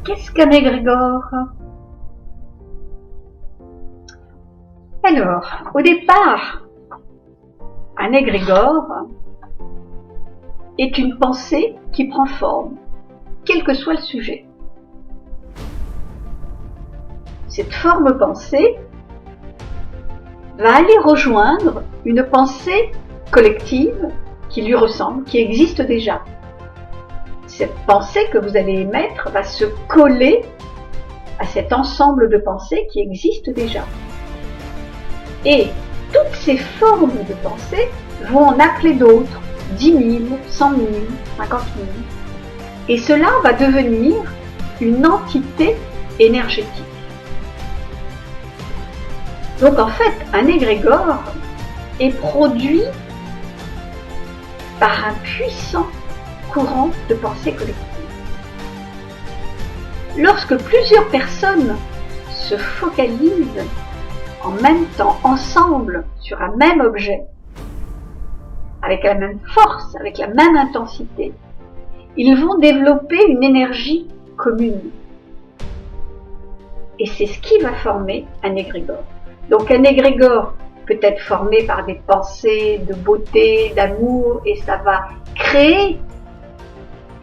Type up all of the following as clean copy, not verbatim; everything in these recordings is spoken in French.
Qu'est-ce qu'un égrégore? Alors, au départ, un égrégore est une pensée qui prend forme, quel que soit le sujet. Cette forme pensée va aller rejoindre une pensée collective qui lui ressemble, qui existe déjà. Cette pensée que vous allez émettre va se coller à cet ensemble de pensées qui existe déjà. Et toutes ces formes de pensée vont en appeler d'autres, 10 000, 100 000, 50 000. Et cela va devenir une entité énergétique. Donc en fait, un égrégore est produit par un puissant courant de pensée collective. Lorsque plusieurs personnes se focalisent en même temps, ensemble, sur un même objet, avec la même force, avec la même intensité, ils vont développer une énergie commune. Et c'est ce qui va former un égrégore. Donc un égrégore peut être formé par des pensées de beauté, d'amour, et ça va créer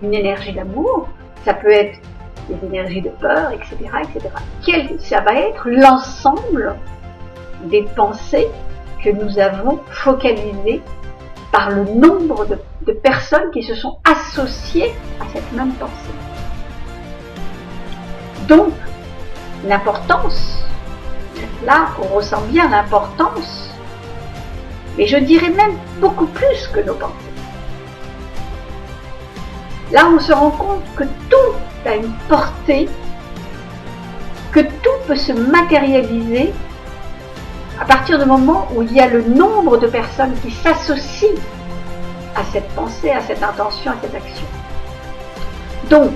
une énergie d'amour. Ça peut être des énergies de peur, etc., etc. Ça va être l'ensemble des pensées que nous avons focalisées par le nombre de personnes qui se sont associées à cette même pensée. Donc, l'importance, là on ressent bien l'importance, mais je dirais même beaucoup plus que nos pensées. Là on se rend compte que tout a une portée, que tout peut se matérialiser à partir du moment où il y a le nombre de personnes qui s'associent à cette pensée, à cette intention, à cette action. Donc,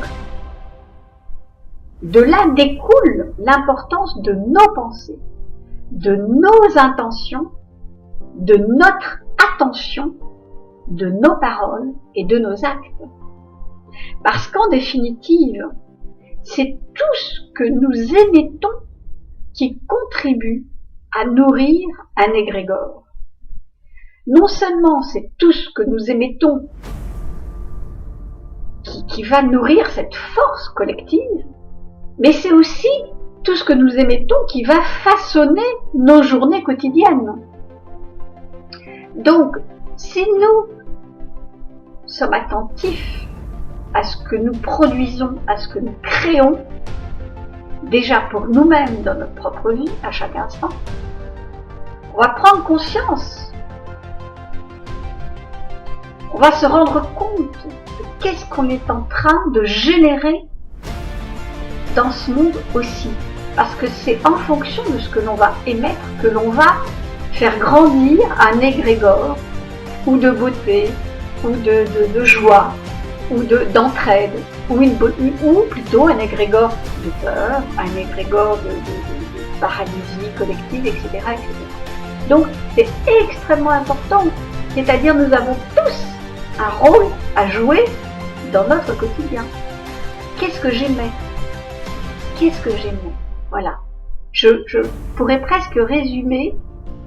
de là découle l'importance de nos pensées, de nos intentions, de notre attention, de nos paroles et de nos actes. Parce qu'en définitive, c'est tout ce que nous émettons qui contribue à nourrir un égrégore. Non seulement c'est tout ce que nous émettons qui va nourrir cette force collective, mais c'est aussi tout ce que nous émettons qui va façonner nos journées quotidiennes. Donc, si nous sommes attentifs à ce que nous produisons, à ce que nous créons, déjà pour nous-mêmes dans notre propre vie, à chaque instant, on va prendre conscience, on va se rendre compte de qu'est-ce qu'on est en train de générer dans ce monde aussi. Parce que c'est en fonction de ce que l'on va émettre que l'on va faire grandir un égrégore, ou de beauté, ou de joie, ou d'entraide, ou plutôt un égrégore de peur, un égrégore de paralysie collective, etc., etc. Donc c'est extrêmement important, c'est-à-dire nous avons tous un rôle à jouer dans notre quotidien. Qu'est-ce que j'aimais? Qu'est-ce que j'aimais? Voilà. Je pourrais presque résumer,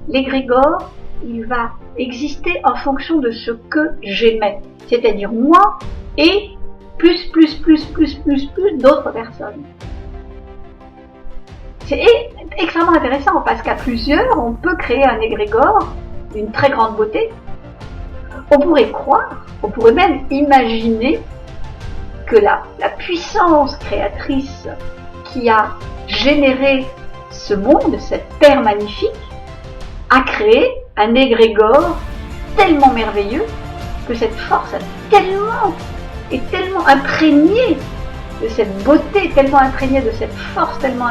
l'égrégore, il va exister en fonction de ce que j'aimais, c'est-à-dire moi et plus d'autres personnes. C'est extrêmement intéressant parce qu'à plusieurs, on peut créer un égrégore d'une très grande beauté. On pourrait croire, on pourrait même imaginer que la puissance créatrice qui a généré ce monde, cette terre magnifique, a créé un égrégore tellement merveilleux que cette force est tellement imprégnée de cette beauté, tellement imprégnée de cette force, tellement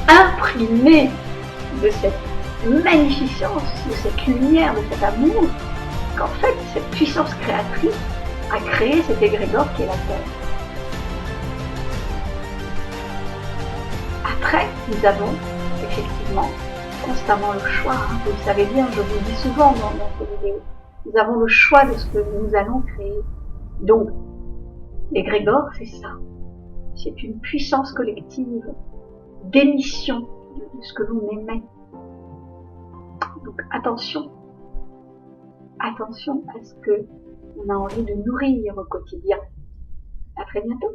imprimée de cette magnificence, de cette lumière, de cet amour, qu'en fait cette puissance créatrice a créé cet égrégore qui est la Terre. Après, nous avons effectivement constamment le choix, vous le savez bien, je vous le dis souvent dans ces vidéos, nous avons le choix de ce que nous allons créer. Donc, L'égrégore, c'est ça. C'est une puissance collective d'émission de ce que l'on émet. Donc attention à ce que on a envie de nourrir au quotidien. À très bientôt.